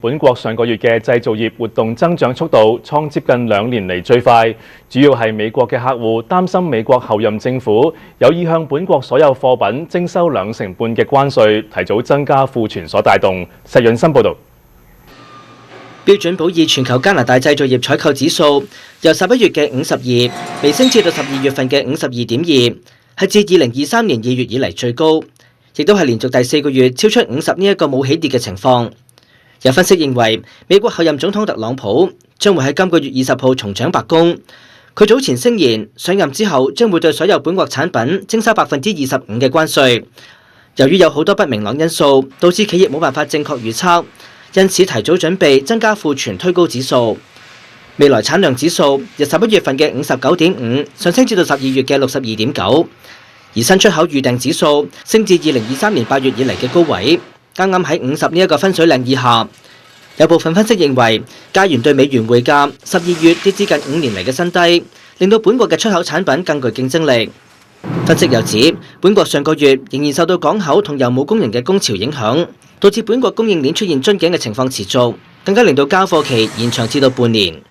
本國上個月嘅製造業活動增長速度創接近2年嚟最快，主要係美國嘅客戶擔心美國後任政府有意向本國所有貨品徵收2成半嘅關稅，提早增加庫存所帶動。石潤森報導。標準普爾全球加拿大製造業採購指數由11月嘅52微升至到12月份嘅52.2，係自2023年2月以嚟最高，亦都係連續第4個月超出50呢一個冇起跌嘅情況。有分析認為，美國後任總統特朗普將會喺今個月20號重掌白宮。佢早前聲言上任之後將會對所有本國產品徵收25%嘅關稅。由於有好多不明朗因素，導致企業冇辦法正確預測，因此提早準備增加庫存，推高指數。未來產量指數由11月份嘅59.5上升至到12月嘅62.9，而新出口預訂指數升至2023年8月以嚟嘅高位。啱啱喺50呢一個分水嶺以下，有部分分析認為，加元對美元匯價12月跌至近5年嚟嘅新低，令到本國嘅出口產品更具競爭力。分析又指，本國上個月仍然受到港口同郵務工人嘅工潮影響，導致本國供應鏈出現樽頸嘅情況持續，更加令到交貨期延長至到半年。